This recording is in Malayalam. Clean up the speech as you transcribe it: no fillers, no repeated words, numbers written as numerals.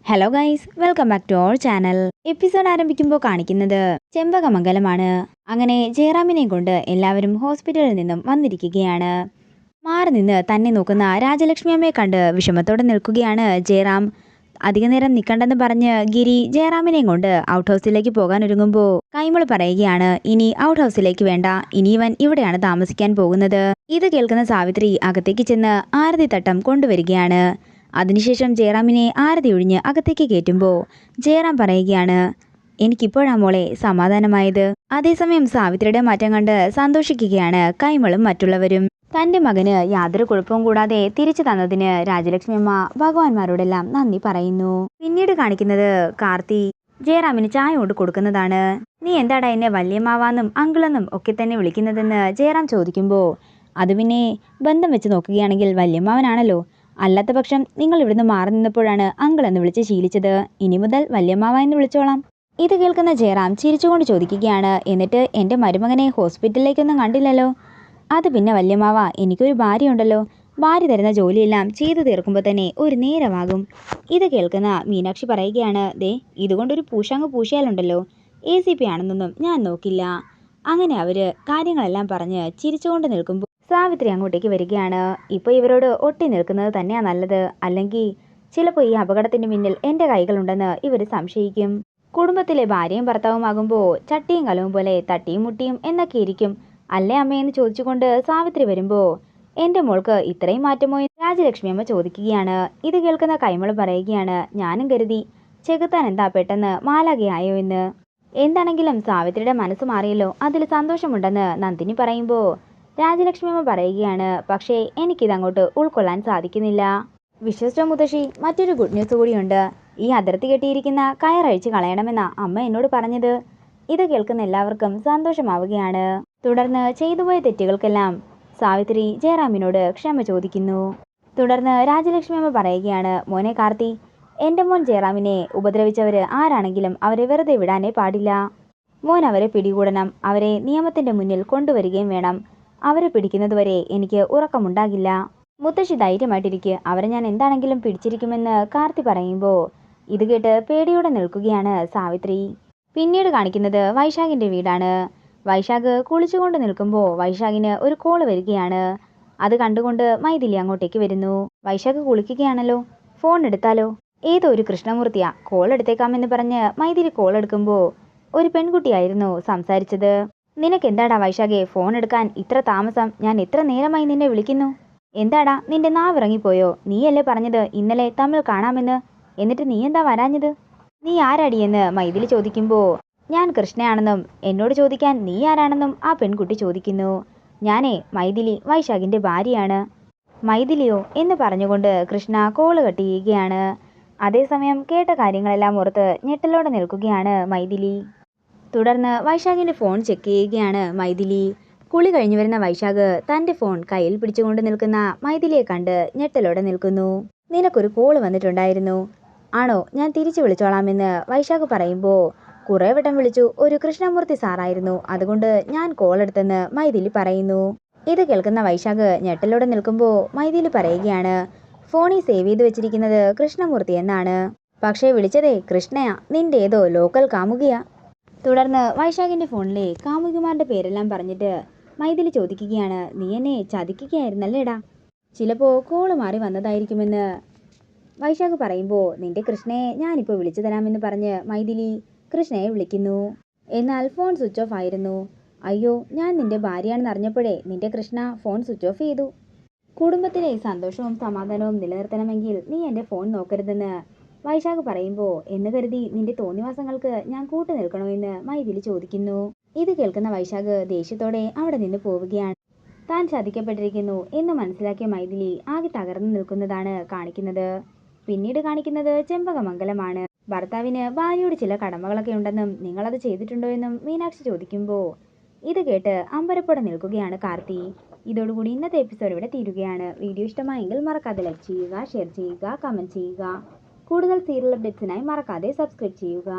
Hello guys, welcome back to our channel. Episode ആരംഭിക്കുമ്പോൾ കാണിക്കുന്നത് ചെമ്പകമംഗലമാണ്. അങ്ങനെ ജയറാമിനെയും കൊണ്ട് എല്ലാവരും ഹോസ്പിറ്റലിൽ നിന്നും വന്നിരിക്കുകയാണ്. മാറി നിന്ന് തന്നെ നോക്കുന്ന രാജലക്ഷ്മി അമ്മയെ കണ്ട് വിഷമത്തോടെ നിൽക്കുകയാണ് ജയറാം. അധിക നേരം നിൽക്കണ്ടെന്ന് പറഞ്ഞ് ഗിരി ജയറാമിനെയും കൊണ്ട് ഔട്ട് ഹൗസിലേക്ക് പോകാൻ ഒരുങ്ങുമ്പോൾ കൈമൾ പറയുകയാണ്, ഇനി ഔട്ട് ഹൗസിലേക്ക് വേണ്ട, ഇനി ഇവൻ ഇവിടെയാണ് താമസിക്കാൻ പോകുന്നത്. ഇത് കേൾക്കുന്ന സാവിത്രി അകത്തേക്ക് ചെന്ന് ആരതി തട്ടം കൊണ്ടുവരികയാണ്. അതിനുശേഷം ജയറാമിനെ ആരതി ഒഴിഞ്ഞ് അകത്തേക്ക് കയറ്റുമ്പോൾ ജയറാം പറയുകയാണ്, എനിക്കിപ്പോഴാ മോളെ സമാധാനമായത്. അതേസമയം സാവിത്രിയുടെ മാറ്റം കണ്ട് സന്തോഷിക്കുകയാണ് കൈമളും മറ്റുള്ളവരും. തൻ്റെ മകന് യാതൊരു കുഴപ്പവും കൂടാതെ തിരിച്ചു തന്നതിന് രാജലക്ഷ്മി അമ്മ ഭഗവാന്മാരോടെല്ലാം നന്ദി പറയുന്നു. പിന്നീട് കാണിക്കുന്നത് കാർത്തി ജയറാമിന് ചായ കൊണ്ട് കൊടുക്കുന്നതാണ്. നീ എന്താടാ എന്നെ വല്യമ്മാവാന്നും അങ്കിളെന്നും ഒക്കെ തന്നെ വിളിക്കുന്നതെന്ന് ജയറാം ചോദിക്കുമ്പോൾ, അത് പിന്നെ ബന്ധം വെച്ച് നോക്കുകയാണെങ്കിൽ വല്യമ്മാവനാണല്ലോ. അല്ലാത്ത പക്ഷം നിങ്ങൾ ഇവിടുന്ന് മാറി നിന്നപ്പോഴാണ് അങ്കിൾ എന്ന് വിളിച്ച് ശീലിച്ചത്. ഇനി മുതൽ വല്യമ്മാവ എന്ന് വിളിച്ചോളാം. ഇത് കേൾക്കുന്ന ജയറാം ചിരിച്ചുകൊണ്ട് ചോദിക്കുകയാണ്, എന്നിട്ട് എൻ്റെ മരുമകനെ ഹോസ്പിറ്റലിലേക്കൊന്നും കണ്ടില്ലല്ലോ? അത് പിന്നെ വല്യമ്മാവ, എനിക്കൊരു ഭാര്യയുണ്ടല്ലോ. ഭാര്യ തരുന്ന ജോലിയെല്ലാം ചെയ്തു തീർക്കുമ്പോൾ തന്നെ ഒരു നേരമാകും. ഇത് കേൾക്കുന്ന മീനാക്ഷി പറയുകയാണ്, ദേ ഇതുകൊണ്ടൊരു പൂശാങ്ങ് പൂശിയാലുണ്ടല്ലോ, ACP ആണെന്നൊന്നും ഞാൻ നോക്കില്ല. അങ്ങനെ അവർ കാര്യങ്ങളെല്ലാം പറഞ്ഞ് ചിരിച്ചുകൊണ്ട് നിൽക്കുമ്പോൾ സാവിത്രി അങ്ങോട്ടേക്ക് വരികയാണ്. ഇപ്പോൾ ഇവരോട് ഒട്ടി നിൽക്കുന്നത് തന്നെയാണ് നല്ലത്. അല്ലെങ്കിൽ ചിലപ്പോൾ ഈ അപകടത്തിന് പിന്നിൽ എൻ്റെ കൈകളുണ്ടെന്ന് ഇവർ സംശയിക്കും. കുടുംബത്തിലെ ഭാര്യയും ഭർത്താവുമാകുമ്പോൾ ചട്ടിയും കലവും പോലെ തട്ടിയും മുട്ടിയും എന്നൊക്കെ ഇരിക്കും അല്ലേ അമ്മയെന്ന് ചോദിച്ചുകൊണ്ട് സാവിത്രി വരുമ്പോൾ, എൻ്റെ മോൾക്ക് ഇത്രയും മാറ്റമോ എന്ന് രാജലക്ഷ്മി അമ്മ ചോദിക്കുകയാണ്. ഇത് കേൾക്കുന്ന കൈമൾ പറയുകയാണ്, ഞാനും കരുതി ചെകുത്താൻ എന്താ പെട്ടെന്ന് മാലാകയായോ എന്ന്. എന്താണെങ്കിലും സാവിത്രിയുടെ മനസ്സ് മാറിയല്ലോ, അതിൽ സന്തോഷമുണ്ടെന്ന് നന്ദിനി പറയുമ്പോൾ രാജലക്ഷ്മി അമ്മ പറയുകയാണ്, പക്ഷേ എനിക്കിതങ്ങോട്ട് ഉൾക്കൊള്ളാൻ സാധിക്കുന്നില്ല. വിശ്വസിച്ചോ മുത്തശ്ശി, മറ്റൊരു ഗുഡ് ന്യൂസ് കൂടിയുണ്ട്. ഈ അതിർത്തി കെട്ടിയിരിക്കുന്ന കയറഴിച്ച് കളയണമെന്ന അമ്മ എന്നോട് പറഞ്ഞത്. ഇത് കേൾക്കുന്ന എല്ലാവർക്കും സന്തോഷമാവുകയാണ്. തുടർന്ന് ചെയ്തുപോയ തെറ്റുകൾക്കെല്ലാം സാവിത്രി ജയറാമിനോട് ക്ഷമ ചോദിക്കുന്നു. തുടർന്ന് രാജലക്ഷ്മി അമ്മ പറയുകയാണ്, മോനെ കാർത്തി, എൻ്റെ മോൻ ജയറാമിനെ ഉപദ്രവിച്ചവർ ആരാണെങ്കിലും അവരെ വെറുതെ വിടാനേ പാടില്ല. മോൻ അവരെ പിടികൂടണം, അവരെ നിയമത്തിൻ്റെ മുന്നിൽ കൊണ്ടുവരികയും വേണം. അവരെ പിടിക്കുന്നതുവരെ എനിക്ക് ഉറക്കമുണ്ടാകില്ല. മുത്തശ്ശി ധൈര്യമായിട്ടിരിക്കുക, അവരെ ഞാൻ എന്താണെങ്കിലും പിടിച്ചിരിക്കുമെന്ന് കാർത്തി പറയുമ്പോൾ ഇത് കേട്ട് പേടിയോടെ നിൽക്കുകയാണ് സാവിത്രി. പിന്നീട് കാണിക്കുന്നത് വൈശാഖിൻ്റെ വീടാണ്. വൈശാഖ് കുളിച്ചുകൊണ്ട് നിൽക്കുമ്പോൾ വൈശാഖിന് ഒരു കോള് വരികയാണ്. അത് കണ്ടുകൊണ്ട് മൈഥിലി അങ്ങോട്ടേക്ക് വരുന്നു. വൈശാഖ് കുളിക്കുകയാണല്ലോ, ഫോൺ എടുത്താലോ? ഏതോ ഒരു കൃഷ്ണമൂർത്തിയാ, കോൾ എടുത്തേക്കാമെന്ന് പറഞ്ഞ് മൈഥിലി കോൾ എടുക്കുമ്പോൾ ഒരു പെൺകുട്ടിയായിരുന്നു സംസാരിച്ചത്. നിനക്കെന്താടാ വൈശാഖെ ഫോൺ എടുക്കാൻ ഇത്ര താമസം? ഞാൻ എത്ര നേരമായി നിന്നെ വിളിക്കുന്നു. എന്താടാ നിന്റെ നാവിറങ്ങിപ്പോയോ? നീയല്ലേ പറഞ്ഞത് ഇന്നലെ തമ്മിൽ കാണാമെന്ന്, എന്നിട്ട് നീ എന്താ വരാഞ്ഞത്? നീ ആരാടിയെന്ന് മൈഥിലി ചോദിക്കുമ്പോൾ, ഞാൻ കൃഷ്ണയാണെന്നും എന്നോട് ചോദിക്കാൻ നീ ആരാണെന്നും ആ പെൺകുട്ടി ചോദിക്കുന്നു. ഞാനേ മൈഥിലി, വൈശാഖിൻ്റെ ഭാര്യയാണ്. മൈഥിലിയോ എന്ന് പറഞ്ഞുകൊണ്ട് കൃഷ്ണ കോള് കട്ട് ചെയ്യുകയാണ്. അതേസമയം കേട്ട കാര്യങ്ങളെല്ലാം ഓർത്ത് ഞെട്ടലോടെ നിൽക്കുകയാണ് മൈഥിലി. തുടർന്ന് വൈശാഖിൻ്റെ ഫോൺ ചെക്ക് ചെയ്യുകയാണ് മൈഥിലി. കുളി കഴിഞ്ഞു വരുന്ന വൈശാഖ് തൻ്റെ ഫോൺ കയ്യിൽ പിടിച്ചുകൊണ്ട് നിൽക്കുന്ന മൈഥിലിയെ കണ്ട് ഞെട്ടലോടെ നിൽക്കുന്നു. നിനക്കൊരു കോള് വന്നിട്ടുണ്ടായിരുന്നു. ആണോ? ഞാൻ തിരിച്ചു വിളിച്ചോളാമെന്ന് വൈശാഖ് പറയുമ്പോൾ, കുറേ വട്ടം വിളിച്ചു, ഒരു കൃഷ്ണമൂർത്തി സാറായിരുന്നു, അതുകൊണ്ട് ഞാൻ കോൾ എടുത്തെന്ന് മൈഥിലി പറയുന്നു. ഇത് കേൾക്കുന്ന വൈശാഖ് ഞെട്ടലോടെ നിൽക്കുമ്പോൾ മൈഥിലി പറയുകയാണ്, ഫോണിൽ സേവ് ചെയ്ത് വെച്ചിരിക്കുന്നത് കൃഷ്ണമൂർത്തി എന്നാണ്, പക്ഷേ വിളിച്ചതേ കൃഷ്ണയാ, നിന്റെ ഏതോ ലോക്കൽ കാമുകിയാ. തുടർന്ന് വൈശാഖിൻ്റെ ഫോണിലെ കാമുകിമാരുടെ പേരെല്ലാം പറഞ്ഞിട്ട് മൈഥിലി ചോദിക്കുകയാണ്, നീ എന്നെ ചതിക്കുകയായിരുന്നല്ലേടാ? ചിലപ്പോൾ കോള് മാറി വന്നതായിരിക്കുമെന്ന് വൈശാഖ് പറയുമ്പോൾ, നിന്റെ കൃഷ്ണയെ ഞാനിപ്പോൾ വിളിച്ചു തരാമെന്ന് പറഞ്ഞ് മൈഥിലി കൃഷ്ണയെ വിളിക്കുന്നു. എന്നാൽ ഫോൺ സ്വിച്ച് ഓഫ് ആയിരുന്നു. അയ്യോ, ഞാൻ നിന്റെ ഭാര്യയാണെന്ന് അറിഞ്ഞപ്പോഴേ നിന്റെ കൃഷ്ണ ഫോൺ സ്വിച്ച് ഓഫ് ചെയ്തു. കുടുംബത്തിലെ സന്തോഷവും സമാധാനവും നിലനിർത്തണമെങ്കിൽ നീ എൻ്റെ ഫോൺ നോക്കരുതെന്ന് വൈശാഖ് പറയുമ്പോൾ, എന്ന് കരുതി നിന്റെ തോന്നിവാസങ്ങൾക്ക് ഞാൻ കൂട്ടു നിൽക്കണോ എന്ന് മൈഥിലി ചോദിക്കുന്നു. ഇത് കേൾക്കുന്ന വൈശാഖ് ദേഷ്യത്തോടെ അവിടെ നിന്ന് പോവുകയാണ്. താൻ ചതിക്കപ്പെട്ടിരിക്കുന്നു എന്ന് മനസ്സിലാക്കിയ മൈഥിലി ആകെ തകർന്നു നിൽക്കുന്നതാണ് കാണിക്കുന്നത്. പിന്നീട് കാണിക്കുന്നത് ചെമ്പകമംഗലമാണ്. ഭർത്താവിന് ഭാര്യയോട് ചില കടമകളൊക്കെ ഉണ്ടെന്നും നിങ്ങളത് ചെയ്തിട്ടുണ്ടോ എന്നും മീനാക്ഷി ചോദിക്കുമ്പോൾ ഇത് കേട്ട് അമ്പരപ്പോടെ നിൽക്കുകയാണ് കാർത്തി. ഇതോടുകൂടി ഇന്നത്തെ എപ്പിസോഡ് ഇവിടെ തീരുകയാണ്. വീഡിയോ ഇഷ്ടമായെങ്കിൽ മറക്കാതെ ലൈക്ക് ചെയ്യുക, ഷെയർ ചെയ്യുക, കമൻറ്റ് ചെയ്യുക. കൂടുതൽ സീരിയൽ അപ്ഡേറ്റ്സിനായി മറക്കാതെ സബ്സ്ക്രൈബ് ചെയ്യുക.